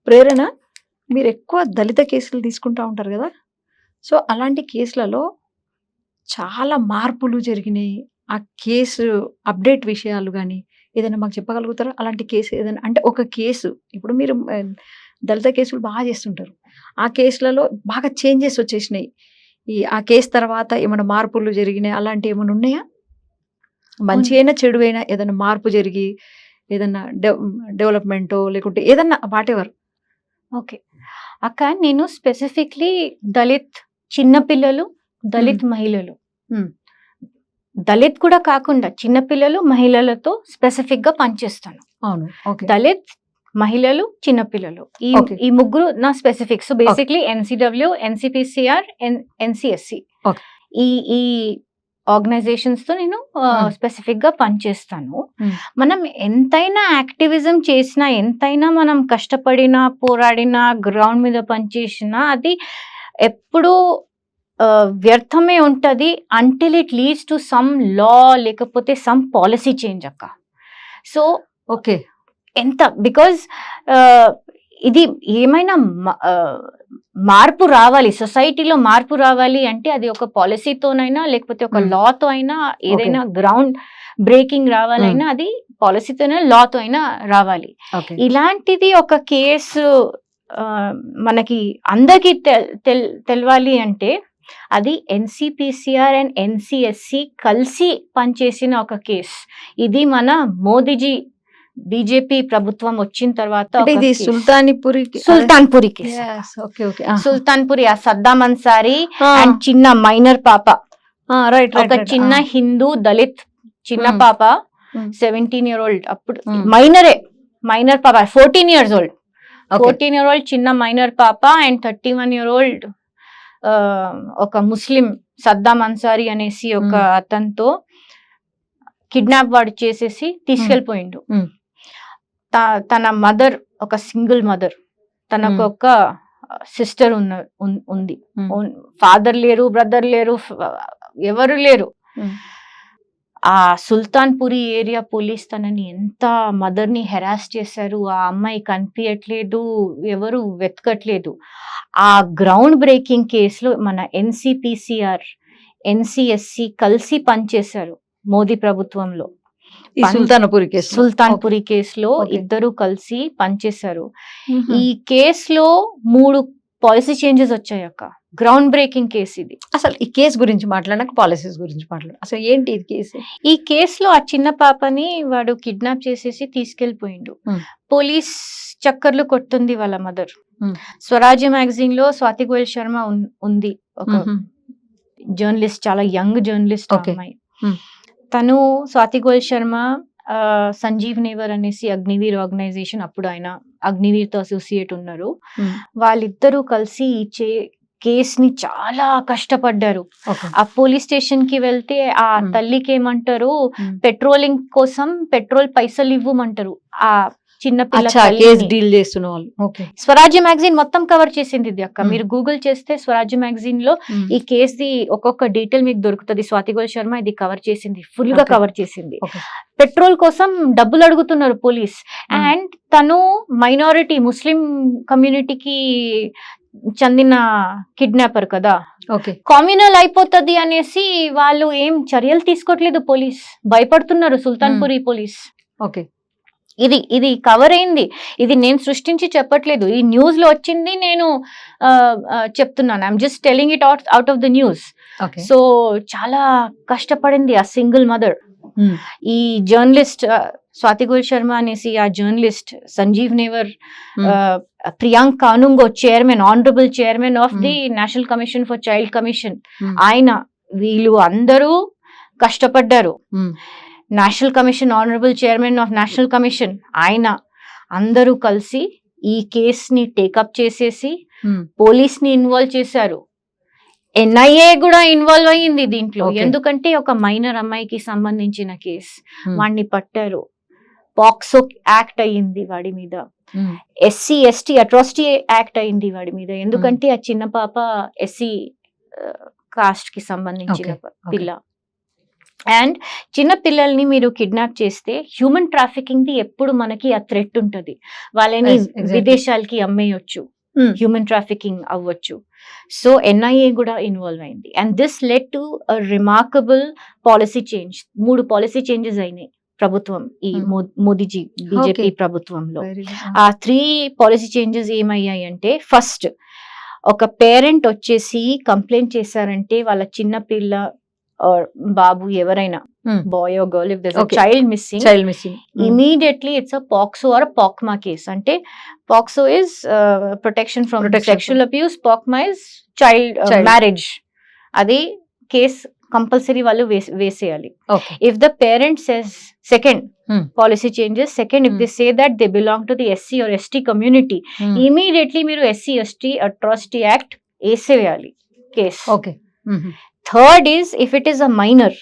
ప్రేరణ, మీరెక్కువ దళిత కేసులు తీసుకుంటా ఉంటారు గదా! సో, అలాంటి కేసులలో చాలా మార్పులు జరిగినాయి. ఆ కేసు అప్‌డేట్ విషయాలు గాని, ఏదైనా మాకు చెప్పగలుగుతారా? అలాంటి కేసు ఏదైనా అంటే ఒక కేసు ఇప్పుడు మీరు దళిత కేసులు చేస్తుంటారు. ఆ కేసులలో బాగా చేంజెస్ వచ్చేసినాయి. ఆ కేసు తర్వాత ఏమైనా మార్పులు జరిగినాయి అలాంటియేమన్నా ఉన్నాయా? మంచి అయినా, చెడు అయినా ఏదైనా మార్పు జరిగి, ఏదన్నా డెవలప్‌మెంటో లేకుంటే ఏదన్నా వాటెవర్. ఓకే. అక్క నేను స్పెసిఫిక్‌లీ దళిత్ చిన్న పిల్లలు, దళిత్ మహిళలు. హ్మ్. దళిత్ కూడా కాకుండా చిన్న పిల్లలు, మహిళలతో స్పెసిఫిక్‌గా పనిచేస్తాను. అవును. ఓకే. దళిత్, మహిళలు, చిన్న పిల్లలు. ఓకే. ఈ ముగ్గురు నా specific. So basically NCW, NCPCR, NCSC. Okay. ఈ ఈ ఆర్గనైజేషన్స్‌తో నేను స్పెసిఫిక్‌గా పనిచేస్తాను. మనం ఎంతైనా యాక్టివిజం చేసినా, ఎంతైనా మనం కష్టపడినా, పోరాడినా, గ్రౌండ్ మీద పనిచేసినా అది ఎప్పుడూ వ్యర్థమే ఉంటది until it leads to some law లేకపోతే సమ్ పాలసీ చేంజ్ అక్క. So okay. ఎంత బికాజ్ ఇది ఏమైనా మార్పు రావాలి, సొసైటీలో మార్పు రావాలి అంటే అది ఒక పాలసీతోనైనా లేకపోతే ఒక లాతో అయినా, ఏదైనా గ్రౌండ్ బ్రేకింగ్ రావాలైనా అది పాలసీతోనే లాతో అయినా రావాలి. ఇలాంటిది ఒక కేసు మనకి అందరికి తెలవాలి అంటే అది ఎన్‌సీపీసీఆర్ అండ్ ఎన్‌సీఎస్‌సీ కలిసి పనిచేసిన ఒక కేసు. ఇది మన మోదీజీ బీజేపీ ప్రభుత్వం వచ్చిన తర్వాత ఇది Sultanpuri case. Okay. Okay. Sultanpuri ఆ సద్దాం అన్సారీ అండ్ చిన్న మైనర్ పాప, రైట్ ఒక చిన్న హిందూ దళిత్ చిన్న పాప 17 year old అప్పుడు మైనర్ పాప 14 years old. 14 year old చిన్న మైనర్ పాప అండ్ 31 year old ఒక ముస్లిం సద్దాం అన్సారీ అనేసి ఒక అతనితో కిడ్నాప్ వాడు చేసేసి తీసుకెళ్ళిపోయిండు. తన మదర్ ఒక సింగిల్ మదర్, తనకు ఒక సిస్టర్ ఉంది, ఫాదర్ లేరు, బ్రదర్ లేరు, ఎవరు లేరు. ఆ సుల్తాన్‌పురి ఏరియా పోలీస్ తనని ఎంత మదర్ని హెరాస్ చేశారు. ఆ అమ్మాయి కనిపించట్లేదు, ఎవరు వెతకట్లేదు. ఆ గ్రౌండ్ బ్రేకింగ్ కేసులో మన ఎన్‌సీపీసీఆర్, ఎన్‌సీఎస్‌సీ కలిసి పనిచేశారు మోదీ ప్రభుత్వంలో. సుల్తాన్‌పురి కేసులో ఇద్దరు కలిసి పనిచేశారు. ఈ కేసులో 3 పాలసీ చేంజెస్ వచ్చాయి అక్క. గ్రౌండ్ బ్రేకింగ్ కేసు ఇది. అసలు ఈ కేసు గురించి మాట్లాడక పాలసీస్ గురించి మాట్లాడు. అసలు ఏంటి ఇది కేసు? ఈ కేసులో ఆ చిన్న పాపని వాడు కిడ్నాప్ చేసేసి తీసుకెళ్లిపోయిండు. పోలీస్ చక్కర్లు కొట్టుంది వాళ్ళ మదర్. స్వరాజ్య మ్యాగజైన్ లో స్వాతి గోయల్ శర్మ ఉంది, ఒక జర్నలిస్ట్, చాలా యంగ్ జర్నలిస్ట్ అమ్మాయి. తను స్వాతి గోయల్ శర్మ సంజీవ్ నేవర్ అనేసి అగ్నివీర్ ఆర్గనైజేషన్, అప్పుడు ఆయన అగ్నివీర్ తో అసోసియేట్ ఉన్నారు. వాళ్ళిద్దరూ కలిసి కేసుని చాలా కష్టపడ్డారు. ఆ పోలీస్ స్టేషన్ కి వెళ్తే ఆ తల్లికి ఏమంటారు, పెట్రోలింగ్ కోసం పెట్రోల్ పైసలు ఇవ్వమంటారు. ఆ చిన్న పిల్ల స్వరాజ్య మ్యాగజైన్ మొత్తం కవర్ చేసింది ఇది అక్క. మీరు గూగుల్ చేస్తే స్వరాజ్య మ్యాగజైన్ లో ఈ కేసు ఒక్కొక్క డీటెయిల్ మీకు దొరుకుతుంది. స్వాతి గోయల్ శర్మ ఇది కవర్ చేసింది, ఫుల్ గా కవర్ చేసింది. పెట్రోల్ కోసం డబ్బులు అడుగుతున్నారు పోలీస్. అండ్ తను మైనారిటీ ముస్లిం కమ్యూనిటీకి చెందిన కిడ్నాపర్ కదా, కామ్యూనల్ అయిపోతుంది అనేసి వాళ్ళు ఏం చర్యలు తీసుకోవట్లేదు. పోలీస్ భయపడుతున్నారు, సుల్తాన్‌పురి పోలీస్. ఇది కవర్ అయింది. ఇది నేను సృష్టించి చెప్పట్లేదు, ఈ న్యూస్ లో వచ్చింది, నేను చెప్తున్నాను. I'm just telling it out of the news. So చాలా కష్టపడింది ఆ సింగిల్ మదర్. ఈ జర్నలిస్ట్ స్వాతి గోయల్ శర్మ అనేసి ఆ journalist, Sanjeev Nevar, Priyank Kanoongo chairman, honourable chairman of the national commission for child commission, ఆయన, వీళ్ళు అందరూ కష్టపడ్డారు. National commission honourable chairman of national commission ఆయన, అందరూ కలిసి ఈ కేసుని టేకప్ చేసేసి పోలీస్ ని ఇన్వాల్వ్ చేశారు. ఎన్ఐఏ కూడా ఇన్వాల్వ్ అయ్యింది దీంట్లో. ఎందుకంటే ఒక మైనర్ అమ్మాయికి సంబంధించిన కేసు, వాడిని పట్టారు. పాక్సో యాక్ట్ అయ్యింది వాడి మీద, ఎస్సీ ఎస్టీ అట్రాసిటీ యాక్ట్ అయింది వాడి మీద. ఎందుకంటే ఆ చిన్న పాప ఎస్సీ కాస్ట్ కి సంబంధించిన పిల్ల. అండ్ చిన్న పిల్లల్ని మీరు కిడ్నాప్ చేస్తే హ్యూమన్ ట్రాఫికింగ్ ది ఎప్పుడు మనకి ఆ థ్రెట్ ఉంటుంది, వాళ్ళని Yes, exactly. విదేశాలకి అమ్మేయొచ్చు, హ్యూమన్ ట్రాఫికింగ్ అవ్వచ్చు. సో ఎన్ఐఏ కూడా ఇన్వాల్వ్ అయింది. And this led to remarkable policy change. 3 policy changes అయినాయి ప్రభుత్వం, ఈ మోదీజీ బీజేపీ Okay. ప్రభుత్వంలో. Very good. ఆ 3 పాలసీ చేంజెస్ ఏమయ్యాయి అంటే, ఫస్ట్ ఒక పేరెంట్ వచ్చేసి కంప్లైంట్ చేశారంటే వాళ్ళ చిన్న పిల్ల or బాబు ఎవరైనా, boy or girl, if there is a Okay. Child missing, Child missing. immediately it's a POCSO or a POCMA case. Ante POCSO is protection from Protection sexual abuse, POCMA is child Child. marriage. Adi case compulsory vallu veseyali. Okay. If the parent says, second policy changes, second, if they say that they belong to the SC or ST community, immediately మీరు SC ST atrocity act వేసేయాలి case. Okay. Third is, if it is a minor,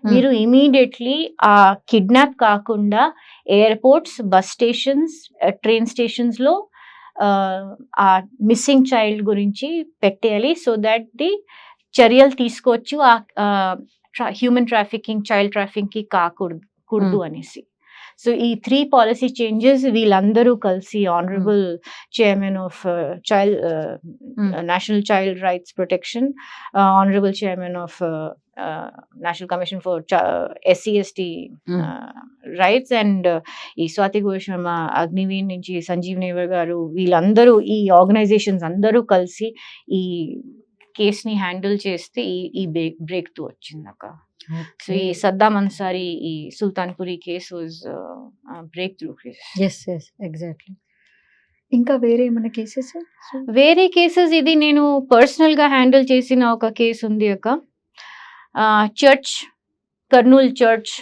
మీరు immediately ఆ kidnap కాకుండా airports, bus stations, train stations లో ఆ missing child గురించి పెట్టేయాలి, so that the చర్యలు తీసుకోవచ్చు ఆ హ్యూమన్ ట్రాఫికింగ్, చైల్డ్ ట్రాఫికింగ్ కి కాకూడదు అనేసి. సో ఈ 3 పాలసీ చేంజెస్ వీళ్ళందరూ కలిసి honourable chairman of national child rights protection, honourable chairman of national commission for SC ST rights, and ఈ స్వాతి గోశర్మ, అగ్నివీర్ నుంచి సంజీవ్ నేవర్ గారు, వీళ్ళందరూ ఈ ఆర్గనైజేషన్స్ అందరూ కలిసి ఈ కేసుని హ్యాండిల్ చేస్తే ఈ బ్రేక్ త్రూ వచ్చింది అక్క. సో ఈ సద్దాం అన్సారీ, ఈ Sultanpuri case was break through case. Yes, yes, exactly. ఇంకా వేరే ఏమైనా కేసెస్? వేరే కేసెస్, ఇది నేను పర్సనల్ గా హ్యాండిల్ చేసిన ఒక కేసు ఉంది అక్క. చర్చ్, కర్నూల్ చర్చ్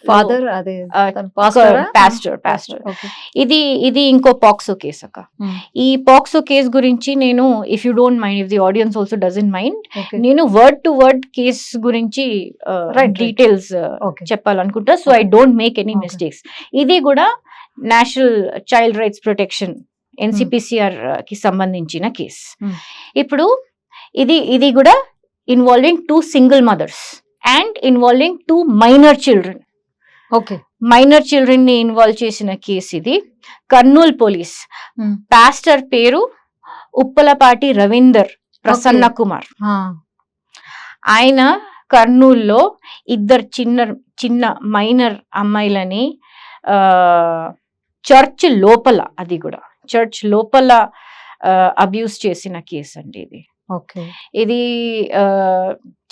ఫాదర్, అదే పాస్టర్. ఇది ఇంకో పాక్సో కేసు అక్క. ఈ పాక్సో కేసు గురించి నేను, if you don't mind, if the audience also doesn't mind, నేను వర్డ్ టు వర్డ్ కేస్ గురించి డీటెయిల్స్ చెప్పాలనుకుంటా. So I don't make any mistakes. ఇది కూడా national child rights protection NCPCR కి సంబంధించిన కేసు. ఇప్పుడు ఇది కూడా involving 2 single mothers and involving 2 minor children. Okay. Minor children ని ఇన్వాల్వ్ చేసిన కేసు ఇది. కర్నూల్ పోలీస్, పాస్టర్ పేరు ఉప్పలపాటి రవీందర్ ప్రసన్న కుమార్. ఆయన కర్నూల్లో 2 చిన్న మైనర్ అమ్మాయిలని చర్చ్ లోపల, అది కూడా చర్చ్ లోపల అబ్యూస్ చేసిన కేసు అండి ఇది. ఓకే. ఇది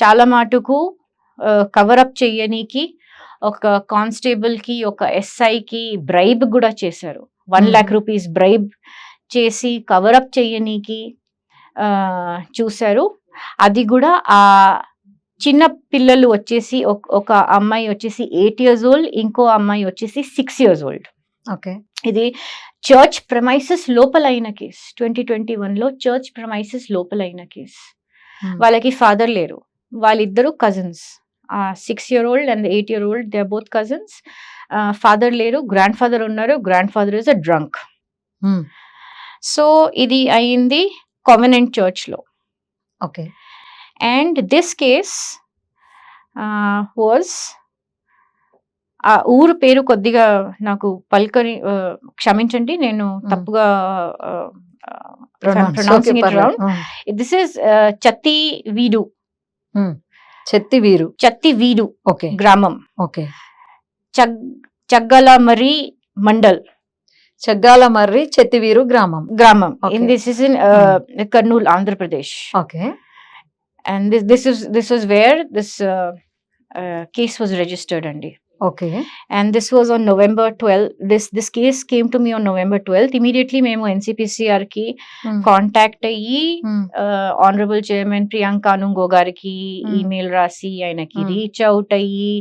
చాలా మటుకు కవరప్ చెయ్యనీకి ఒక కానిస్టేబుల్ కి, ఒక SI కి బ్రైబ్ కూడా చేశారు. 1 lakh rupees బ్రైబ్ చేసి కవరప్ చెయ్యనీకి చూశారు. అది కూడా ఆ చిన్న పిల్లలు వచ్చేసి, ఒక అమ్మాయి వచ్చేసి 8 years old, ఇంకో అమ్మాయి వచ్చేసి 6 years old. ఓకే. ఇది చర్చ్ ప్రెమైసెస్ లోపల అయిన కేసు. 2021లో చర్చ్ ప్రెమైసెస్ లోపల అయిన కేసు. వాళ్ళకి ఫాదర్ లేరు, వాళ్ళిద్దరు cousins. 6 year old and the 8 year old, they are both cousins. Father లేరు, గ్రాండ్ ఫాదర్ ఉన్నారు. Grand father is a drunk. So ఇది అయింది కావెనెంట్ చర్చ్ లో. Okay. And this case was, ఆ ఊరు పేరు కొద్దిగా నాకు క్షమించండి, నేను తప్పుగా pronouncing it wrong. This is చత్తివీడు. చత్తివీడు గ్రామం. ఓకే. చగ్గలమర్రి మండల్. చగ్గాలమర్రి చత్తివీరు గ్రామం. This is in Kurnool, Andhra Pradesh. Okay. And this was where this case was registered andi. Okay. And this was on November 12. This case came to me on November 12th. Immediately మేము NCPCR కి contact అయ్యి honourable chairman Priyanka నుంగో గారికి email రాసి ఆయనకి reach out అయ్యి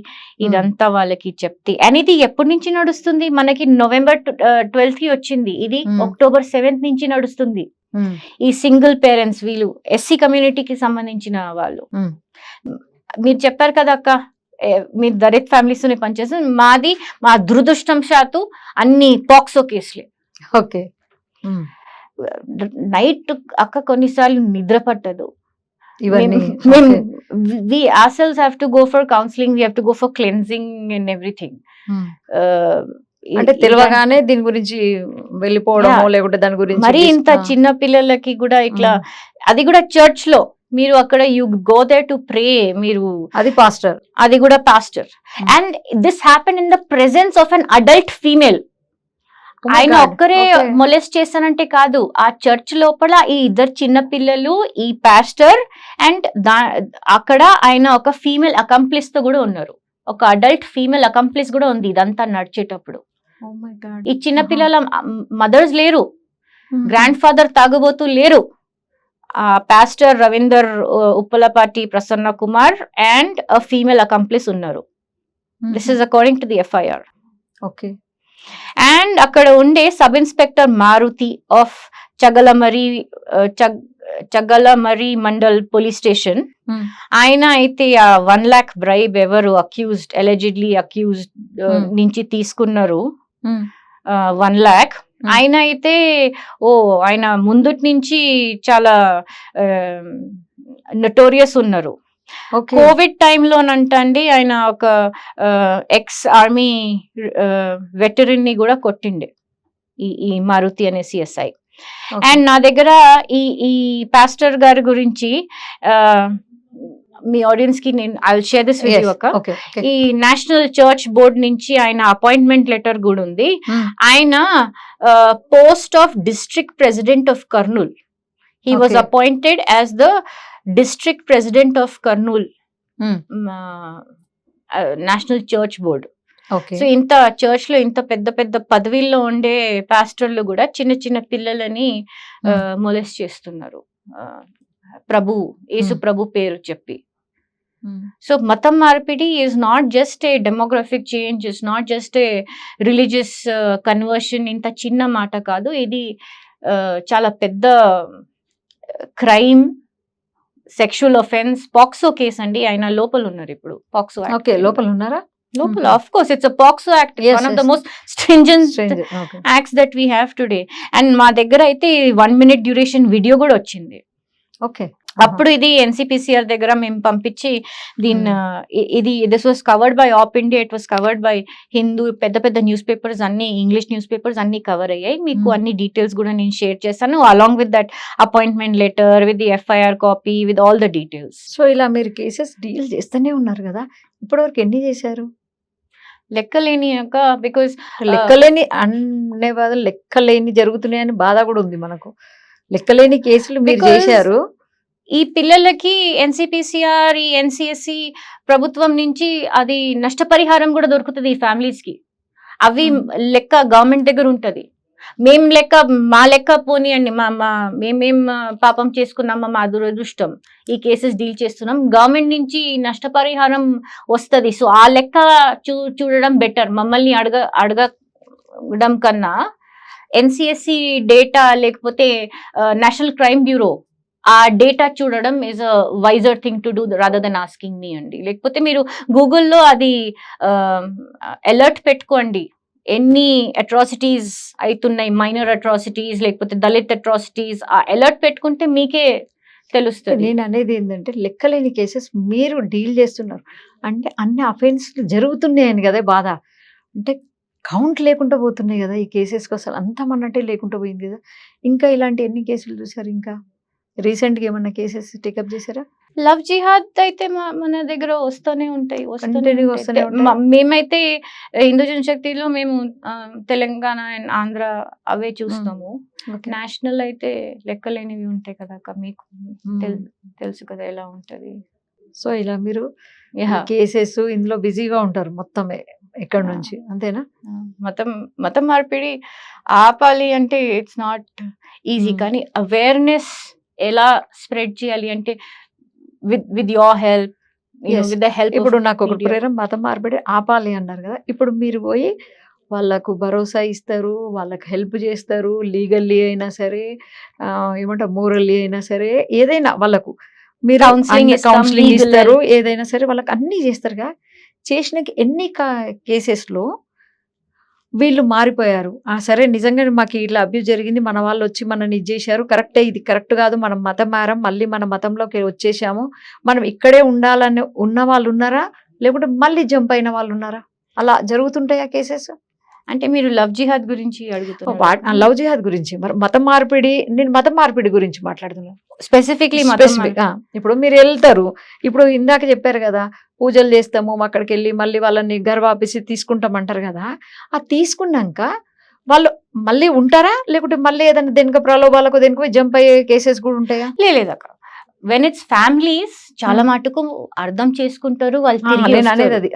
ఇదంతా వాళ్ళకి చెప్తే, అండ్ ఇది ఎప్పటి నుంచి నడుస్తుంది మనకి? November 12th కి వచ్చింది. ఇది October 7th నుంచి నడుస్తుంది. ఈ సింగిల్ పేరెంట్స్, వీళ్ళు SC కమ్యూనిటీకి సంబంధించిన వాళ్ళు. మీరు చెప్పారు కదా అక్క, మీరు దళిత్ ఫ్యామిలీస్ పనిచేస్తుంది. మా దురదృష్టం శాతు అన్ని పాక్సో కేసులే. ఓకే. నైట్ అక్క కొన్నిసార్లు నిద్ర పట్టదు. ఇవన్నీ మేము okay. we ourselves have to go for counseling, we have to go for cleansing and everything. హ్మ్. Uh, అంటే తెలవగానే దీని గురించి వెళ్ళిపోవడమో లేకుంటే దాని గురించి మరి ఇంత చిన్న పిల్లలకి కూడా ఇట్లా అది కూడా చర్చ్ లో మీరు అక్కడ you go there to pray, మీరు అది పాస్టర్. అది కూడా pastor. And this happen in the presence of an adult female. ఆయన ఒక్కరే మొలెస్ట్ చేశానంటే కాదు, ఆ చర్చ్ లోపల ఈ ఇద్దరు చిన్న పిల్లలు, ఈ పాస్టర్ అండ్ అక్కడ ఆయన ఒక ఫీమేల్ అకంప్లిస్ తో కూడా ఉన్నారు. ఒక అడల్ట్ ఫీమేల్ అకంప్లిస్ కూడా ఉంది ఇదంతా నడిచేటప్పుడు. ఈ చిన్న పిల్లల మదర్స్ లేరు, గ్రాండ్ ఫాదర్ తాగుబోతూ లేరు. Pastor Ravinder Uppalapati Prasanna Kumar and female accomplice ఉన్నారు. This is according to the FIR. Okay. And అక్కడ ఉండే sub inspector Maruti of Chagalamarri mandal police station, ఆయన అయితే ఆ 1 lakh బ్రైబ్ ఎవరు అలిజిడ్లీ అక్యూజ్డ్ నుంచి తీసుకున్నారు 1 lakh. ఆయన అయితే ఆయన ముందుటి నుంచి చాలా నోటోరియస్ ఉన్నారు. కోవిడ్ టైంలోనంటండి ఆయన ఒక ఎక్స్ ఆర్మీ వెటరన్ ని కూడా కొట్టిండే ఈ మారుతి అనే సిఎస్ఐ. అండ్ నా దగ్గర ఈ పాస్టర్ గారి గురించి మీ ఆడియన్స్ కి నేను I will share this with you అక్క. ఈ నేషనల్ చర్చ్ బోర్డ్ నుంచి ఆయన అపాయింట్మెంట్ లెటర్ కూడా ఉంది. ఆయన post of district president of Kurnool, he was appointed as the district president of Kurnool national church board. So ఇంత చర్చ్ లో ఇంత పెద్ద పెద్ద పదవిల్లో ఉండే పాస్టర్లు కూడా చిన్న చిన్న పిల్లలని మొలెస్ట్ చేస్తున్నారు యేసు ప్రభు పేరు చెప్పి. సో మతం మార్పిడి is not just a demographic change, is not just a religious conversion. ఇంత చిన్న మాట కాదు, ఇది చాలా పెద్ద crime, sexual offence, POCSO case అండి. ఆయన లోపల ఉన్నారు ఇప్పుడు. పాక్సో లోపల ఉన్నారా? లోపల of course it's a POCSO act, one of the most stringent acts that we have today. And మా దగ్గర అయితే 1 minute డ్యూరేషన్ వీడియో కూడా వచ్చింది. ఓకే. అప్పుడు ఇది ఎన్సిపిసిఆర్ దగ్గర మేము పంపించి ఇది this was covered by of India, it was covered by Hindu, పెద్ద పెద్ద న్యూస్ పేపర్స్ అన్ని, ఇంగ్లీష్ న్యూస్ పేపర్స్ అన్ని కవర్ అయ్యాయి. మీకు అన్ని డీటెయిల్స్ కూడా నేను షేర్ చేస్తాను along with that appointment letter, with the FIR copy, with all the details. So ఇలా మీరు కేసెస్ డీల్ చేస్తూనే ఉన్నారు కదా, ఇప్పటివరకు ఎన్ని చేశారు? లెక్కలేని బికాస్ లెక్కలేని అనే బాధ, లెక్కలేని జరుగుతున్నాయని బాధ కూడా ఉంది మనకు. లెక్కలేని కేసులు మీరు చేశారు. ఈ పిల్లలకి ఎన్సిపిసిఆర్, ఈ ఎన్సిఎస్సి ప్రభుత్వం నుంచి అది నష్టపరిహారం కూడా దొరుకుతుంది ఈ ఫ్యామిలీస్ కి. అవి లెక్క గవర్నమెంట్ దగ్గర ఉంటది. మా లెక్క పోనీయండి, మేమేం పాపం చేసుకున్నామా, మా దురదృష్టం, ఈ కేసెస్ డీల్ చేస్తున్నాం, గవర్నమెంట్ నుంచి నష్టపరిహారం వస్తుంది. సో ఆ లెక్క చూడడం బెటర్. మమ్మల్ని అడగడం కన్నా ఎన్సిఎస్సి డేటా లేకపోతే నేషనల్ క్రైమ్ బ్యూరో ఆ డేటా చూడడం is a wiser thing to do rather than asking me అండి. లేకపోతే మీరు గూగుల్లో అది అలర్ట్ పెట్టుకోండి, ఎన్ని అట్రాసిటీస్ అవుతున్నాయి, మైనర్ అట్రాసిటీస్ లేకపోతే దళిత్ అట్రాసిటీస్, ఆ అలర్ట్ పెట్టుకుంటే మీకే తెలుస్తుంది. నేను అనేది ఏంటంటే లెక్కలేని కేసెస్ మీరు డీల్ చేస్తున్నారు అంటే అన్ని అఫెన్స్లు జరుగుతున్నాయని కదా బాధ. అంటే కౌంట్ లేకుండా పోతున్నాయి కదా ఈ కేసెస్కి, అసలు అంతమన్నట్టే లేకుండా పోయింది కదా. ఇంకా ఇలాంటి ఎన్ని కేసులు చూసారు? ఇంకా రీసెంట్గా ఏమన్నా కేసెస్ టేకప్ చేశారా? లవ్ జిహాద్ అయితే మన దగ్గర వస్తూనే ఉంటాయి. మేమైతే హిందూ జనశక్తిలో మేము తెలంగాణ అండ్ ఆంధ్ర అవే చూస్తాము. నేషనల్ అయితే లెక్కలేనివి ఉంటాయి కదా, మీకు తెలుసు కదా ఎలా ఉంటది. సో ఇలా మీరు కేసెస్ ఇందులో బిజీగా ఉంటారు మొత్తమే ఇక్కడ నుంచి, అంతేనా? మతం మార్పిడి ఆపాలి అంటే ఇట్స్ నాట్ ఈజీ, కానీ అవేర్నెస్ ఎలా స్ప్రెడ్ చేయాలి అంటే with your help, with the help. ఇప్పుడు నాకు ఒక ప్రేరణ, మతం మార్పిడి ఆపాలి అన్నారు కదా, ఇప్పుడు మీరు పోయి వాళ్ళకు భరోసా ఇస్తారు, వాళ్ళకి హెల్ప్ చేస్తారు, లీగల్లీ అయినా సరే, ఏమంటారు మోరల్లీ అయినా సరే, ఏదైనా వాళ్ళకు మీరు కౌన్సిలింగ్ ఇస్తారు, ఏదైనా సరే వాళ్ళకి అన్నీ చేస్తారుగా. చేసిన ఎన్ని కేసెస్లో వీళ్ళు మారిపోయారు. సరే నిజంగానే మాకు ఇట్లా అబ్యూస్ జరిగింది. మన వాళ్ళొచ్చి మనల్ని ఇది జేశారు. కరెక్టే, ఇది కరెక్ట్ గాదు. మనం మతం మారాం. మళ్ళీ మన మతంలోకి వచ్చేసాము. మనం ఇక్కడే ఉండాలని ఉన్న వాళ్ళున్నారా? లేకుంటే మళ్ళీ జంప్ అయిన వాళ్ళున్నారా? అలా జరుగుతుంటాయా కేసెస్? అంటే మీరు లవ్ జిహాద్ గురించి అడుగుతున్నారు. లవ్ జిహాద్ గురించి. మరి మతం మార్పిడి, నేను మతం మార్పిడి గురించి మాట్లాడుతున్నాను. Specifically specific. ఇప్పుడు మీరు వెళ్తారు. ఇప్పుడు ఇందాక చెప్పారు కదా, పూజలు చేస్తాము, అక్కడికి వెళ్ళి మళ్ళీ వాళ్ళని గర్వాపిసి తీసుకుంటామంటారు కదా. ఆ తీసుకున్నాక వాళ్ళు మళ్ళీ ఉంటారా? లేకుంటే మళ్ళీ ఏదైనా దేనికో ప్రలోభాలకు దేనికో జంప్ అయ్యే కేసెస్ కూడా ఉంటాయా? లేదక్క. వెన్ ఇట్స్ ఫ్యామిలీస్ చాలా మటుకు అర్థం చేసుకుంటారు, వాళ్ళు అనేది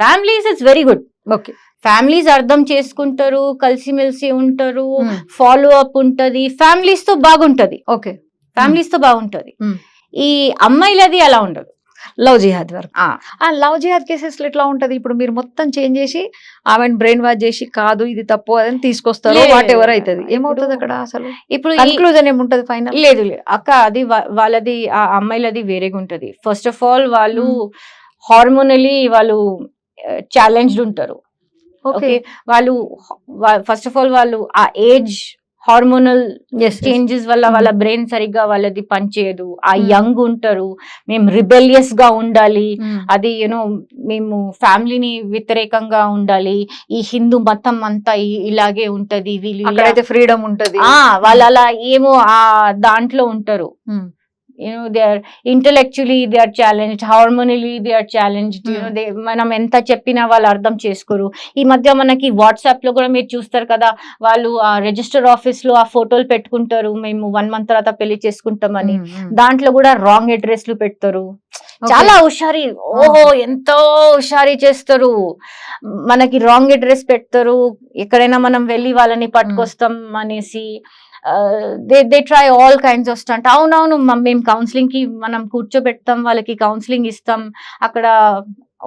families it's very good. Okay, families అర్థం చేసుకుంటారు, కలిసిమెలిసి ఉంటారు, ఫాలో అప్ ఉంటది, ఫ్యామిలీస్ తో బాగుంటది. ఓకే, ఫ్యామిలీస్ తో బాగుంటది. ఈ అమ్మాయిలది అలా ఉండదు. లవ్ జిహాద్ వరకు. లవ్ జిహాద్ కేసెస్ లో ఎట్లా ఉంటది? ఇప్పుడు మీరు మొత్తం చేంజ్ చేసి ఆమెను బ్రెయిన్ వాష్ చేసి కాదు ఇది తప్పు అని తీసుకొస్తారు, వాట్ ఎవర్ అవుతుంది, ఏమవుతుంది అక్కడ? అసలు ఇప్పుడు కన్క్లూజన్ ఏముంటది ఫైనల్? లేదు అక్క, అది వాళ్ళది ఆ అమ్మాయిలది వేరేగా ఉంటది. ఫస్ట్ ఆఫ్ ఆల్ వాళ్ళు హార్మోనలీ వాళ్ళు ఛాలెంజ్డ్ ఉంటారు. ఓకే, వాళ్ళు ఫస్ట్ ఆఫ్ ఆల్ వాళ్ళు ఆ ఏజ్ హార్మోనల్ చేంజెస్ వల్ల వాళ్ళ బ్రెయిన్ సరిగ్గా వాళ్ళది పనిచేయదు. ఆ యంగ్ ఉంటారు, మేము రిబెలియస్ గా ఉండాలి, అది యూనో మేము ఫ్యామిలీని వ్యతిరేకంగా ఉండాలి, ఈ హిందూ మతం అంతా ఇలాగే ఉంటది, వీళ్ళు ఫ్రీడమ్ ఉంటది, వాళ్ళు అలా ఏమో ఆ దాంట్లో ఉంటారు. they are intellectually they are challenged, hormonally they are challenged. మనం ఎంత చెప్పినా వాళ్ళు అర్థం చేసుకోరు. ఈ మధ్య మనకి వాట్సాప్ లో కూడా మీరు చూస్తారు కదా, వాళ్ళు ఆ రిజిస్టర్ ఆఫీస్ లో ఆ ఫోటోలు పెట్టుకుంటారు, మేము 1 month తర్వాత పెళ్లి చేసుకుంటామని. దాంట్లో కూడా రాంగ్ అడ్రస్లు పెడతారు. చాలా హుషారి, ఓహో ఎంతో హుషారి చేస్తారు. మనకి రాంగ్ అడ్రస్ పెడతారు, ఎక్కడైనా మనం వెళ్ళి వాళ్ళని పట్టుకొస్తాం అనేసి. They try all kinds of stunt. అవునవును, మేము కౌన్సిలింగ్ కి మనం కూర్చోబెడతాం, వాళ్ళకి కౌన్సిలింగ్ ఇస్తాం, అక్కడ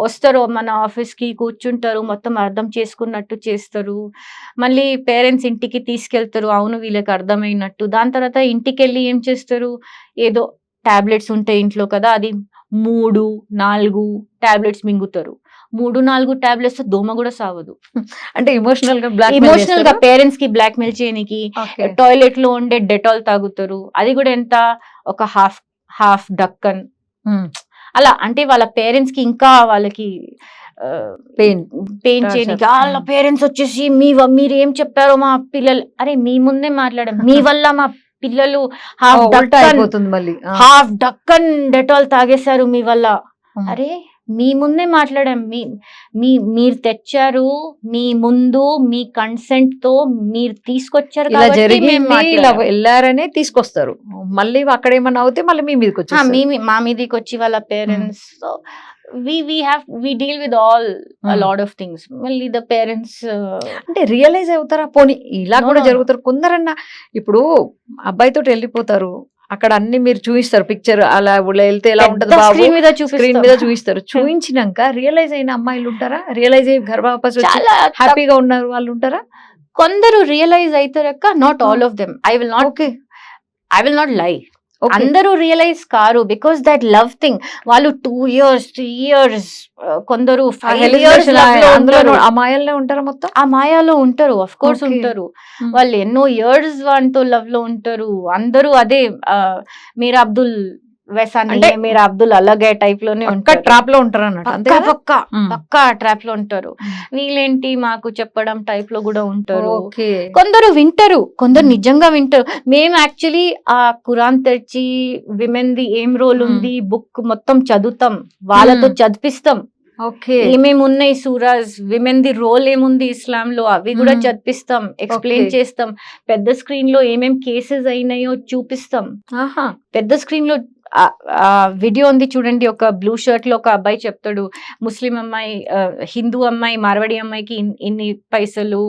వస్తారు మన ఆఫీస్ కి కూర్చుంటారు, మొత్తం అర్థం చేసుకున్నట్టు చేస్తారు. మళ్ళీ పేరెంట్స్ ఇంటికి తీసుకెళ్తారు, అవును వీళ్ళకి అర్థమైనట్టు. దాని తర్వాత ఇంటికి వెళ్ళి ఏం చేస్తారు, ఏదో టాబ్లెట్స్ ఉంటాయి ఇంట్లో కదా, అది 3-4 టాబ్లెట్స్ మింగుతారు. 3-4 టాబ్లెట్స్ దోమ కూడా సావదు. అంటే ఎమోషనల్ గా పేరెంట్స్ కి బ్లాక్ మెయిల్ చేయడానికి టాయిలెట్ లో ఉండే డెటాల్ తాగుతారు. అది కూడా ఎంత, ఒక హాఫ్ డక్కన్ అలా. అంటే వాళ్ళ పేరెంట్స్ కి ఇంకా వాళ్ళకి పెయిన్ చేయడానికి. వాళ్ళ పేరెంట్స్ వచ్చేసి మీరు ఏం చెప్పారో మా పిల్లలు, అరే మీ ముందే మాట్లాడాం, మీ వల్ల మా పిల్లలు హాఫ్ డక్కన్ డెటాల్ తాగేశారు మీ వల్ల. అరే మీ ముందే మాట్లాడాం, మీరు తెచ్చారు, మీ ముందు మీ కన్సెంట్ తో మీరు తీసుకొచ్చారు, వెళ్ళారనే తీసుకొస్తారు. మళ్ళీ అక్కడ ఏమన్నా అవుతే మళ్ళీ మీ మీదకి వచ్చి మా మీదకి వచ్చి వాళ్ళ parents. we deal with all a lot of things. మళ్ళీ the parents అంటే రియలైజ్ అవుతారా? పోనీ ఇలా కూడా జరుగుతారు కొందరన్నా. ఇప్పుడు అబ్బాయితో వెళ్ళిపోతారు, అక్కడ అన్ని మీరు చూపిస్తారు పిక్చర్, అలా వెళ్తే ఎలా ఉంటది బాబు స్క్రీన్ మీద చూపిస్తారు. చూపించినాక రియలైజ్ అయిన అమ్మాయిలు ఉంటారా? రియలైజ్ అయ్యి గర్భాపస్ హ్యాపీగా ఉన్నారు వాళ్ళు ఉంటారా? కొందరు రియలైజ్ అవుతారక్క, not all of them. I will not lie. అందరూ రియలైజ్ కారు, బికాస్ దట్ లవ్ థింగ్. వాళ్ళు 2 years 3 years, కొందరు 5 years ఆ మాయల్లో ఉంటారు. మొత్తం ఆ మాయాలో ఉంటారు, అఫ్ కోర్స్ ఉంటారు. వాళ్ళు ఎన్నో ఇయర్స్ వాటితో లవ్ లో ఉంటారు. అందరూ అదే మీరా అబ్దుల్ వేసాన్ని, మీరా అబ్దుల్ అలాగే టైప్ లోనే ఉంటారు, ట్రాప్ లో ఉంటారు అన్నట్టు. పక్కా ట్రాప్ లో ఉంటారు. వీళ్ళేంటి మాకు చెప్పడం టైప్ లో కూడా ఉంటారు. కొందరు వింటారు, కొందరు నిజంగా వింటారు. మేము యాక్చువల్లీ ఆ ఖురాన్ తెచ్చి విమెన్ ది ఏం రోల్ ఉంది బుక్ మొత్తం చదువుతాం, వాళ్ళతో చదివిస్తాం. ఏమేమి ఉన్నాయి సూరాస్, విమెన్ ది రోల్ ఏముంది ఇస్లాం లో, అవి కూడా చదివిస్తాం, ఎక్స్ప్లెయిన్ చేస్తాం. పెద్ద స్క్రీన్ లో ఏమేం కేసెస్ అయినాయో చూపిస్తాం. పెద్ద స్క్రీన్ లో వీడియో ఉంది చూడండి, ఒక బ్లూ షర్ట్ లో ఒక అబ్బాయి చెప్తాడు, ముస్లిం అమ్మాయి హిందూ అమ్మాయి మార్వాడి అమ్మాయికి ఇన్ని పైసలు,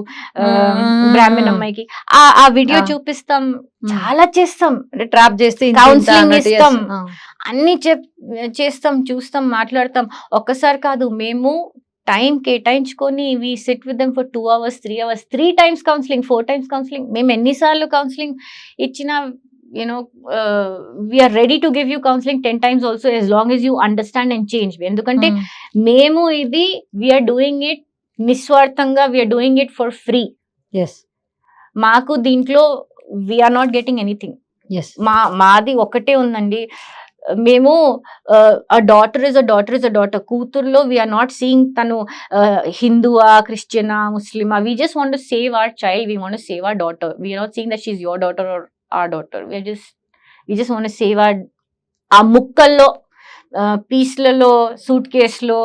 బ్రాహ్మణ్ అమ్మాయికి. ఆ వీడియో చూపిస్తాం, చాలా చేస్తాం, ట్రాప్ చేస్తే కౌన్సిలింగ్ ఇస్తాం, అన్ని చేస్తాం, చూస్తాం, మాట్లాడతాం. ఒక్కసారి కాదు, మేము టైం కేటాయించుకొని we sit with them for 2 hours 3 hours, 3 times counselling 4 times counselling. మేము ఎన్నిసార్లు కౌన్సిలింగ్ ఇచ్చినా, we are ready to give you counseling 10 times also, as long as you understand and change. ఎందుకంటే మేము ఇది we are doing it నిస్వార్థంగా we're doing it for free. Yes మాకు దీంట్లో we're not getting anything. Yes మాది ఒకటే ఉందండి, మేము a daughter is a daughter కూతుర్లో వీఆర్ నాట్ సీయింగ్ తను హిందువా, క్రిస్టియనా, ముస్లిమా. We just want to save our child, we want to save our daughter. We're not seeing that she is your daughter or our daughter. We just want to save ఆ ముక్కల్లో పీస్లలో suit కేసులో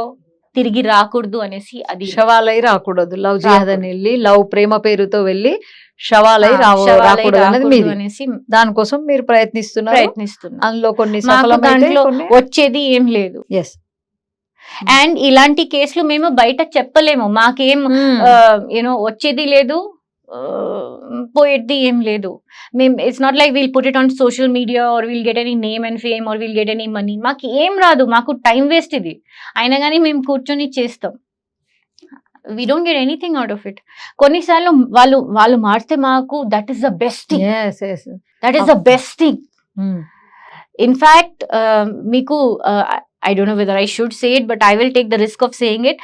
తిరిగి రాకూడదు అనేసి. అది శవాలై రాకూడదు, లవ్ జిహాద్ అని వెళ్ళి లవ్ ప్రేమ పేరుతో వెళ్ళి శవాలై రాకూడదు అనేది మీది. అనేసి దానికోసం మీరు ప్రయత్నిస్తున్నారు. అందులో కొన్ని దాంట్లో వచ్చేది ఏం లేదు. ఎస్ అండ్ ఇలాంటి కేసులు మేము బయట చెప్పలేము, మాకేం యూనో వచ్చేది లేదు, పోయేది ఏం లేదు. మేము it's not like we'll put it on social media or we'll get any name and fame or we'll get any money. మాకు ఏం రాదు, మాకు టైం వేస్ట్ ఇది. అయినా కానీ మేము కూర్చొని చేస్తాం. We don't get anything out of it. కొన్నిసార్లు వాళ్ళు మారితే మాకు that is the best thing. That is the best thing. In fact మీకు I don't know whether I should say it, but I will take the risk of saying it.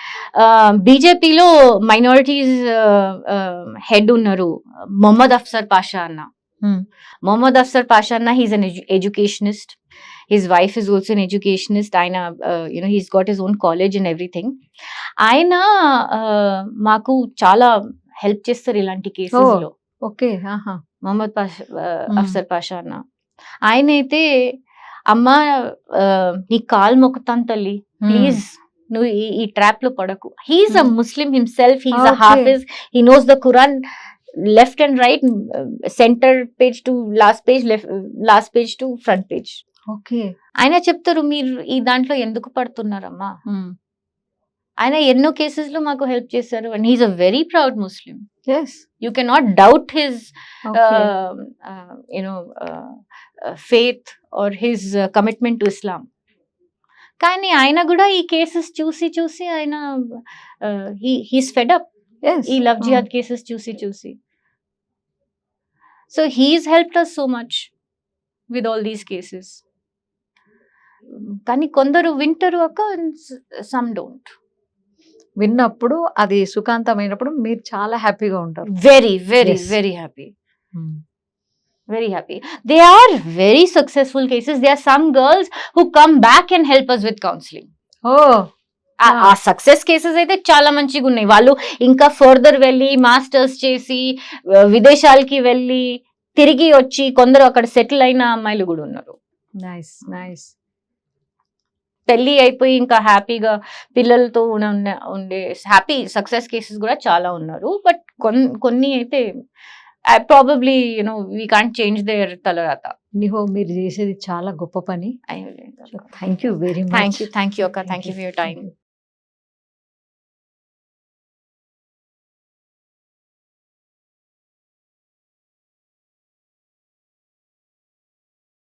BJPలో minorities head unnaru, Mohammad Afzal Pasha anna. Mohammad Afzal Pasha anna, he's an educationist. His wife is also an educationist. Aina, you know, he's got his own college and everything. Aina maaku chala help chestaru ilanti cases lo. Okay. Mohammad Afzal Pasha anna. Aina aithe అమ్మా నీ call మొక్కుతాను తల్లి, please నువ్వు ఈ trap లో పడకు. He's a Muslim himself, he's a hafiz, he knows the Quran left and right, centre page to last page to front page. Okay. ఆయన చెప్తారు మీరు ఈ దాంట్లో ఎందుకు పడుతున్నారమ్మా. ఆయన ఎన్నో కేసెస్ లో మాకు హెల్ప్ చేశారు. And he's a very proud Muslim. You cannot doubt his faith or his commitment to Islam. కానీ ఆయన కూడా ఈ కేసెస్ చూసి ఆయన he's fed up. ఈ లవ్ జిహాద్ కేసెస్ చూసి. So he's helped us so much with all these cases. కానీ కొందరు వింటారు అక్క, some don't. విన్నప్పుడు అది సుఖాంతమైనప్పుడు మీరు చాలా హ్యాపీగా ఉంటారు. Very very very happy, very happy. They are very successful cases. They are some girls who come back and help us with counseling. ఆ సక్సెస్ కేసెస్ అయితే చాలా మంచిగా ఉన్నాయి. వాళ్ళు ఇంకా ఫర్దర్ వెళ్ళి మాస్టర్స్ చేసి విదేశాలకి వెళ్ళి తిరిగి వచ్చి కొందరు అక్కడ సెటిల్ అయిన అమ్మాయిలు కూడా ఉన్నారు. Nice nice. పెళ్లి అయిపోయి ఇంకా హ్యాపీగా పిల్లలతో ఉండే హ్యాపీ సక్సెస్ కేసెస్ కూడా చాలా ఉన్నారు. బట్ కొన్ని అయితే probably you know we can't change their తలరాత. నిహో, మీరు చేసేది చాలా గొప్ప పని. Thank you very much. Thank you అక్క. Thank you for your time.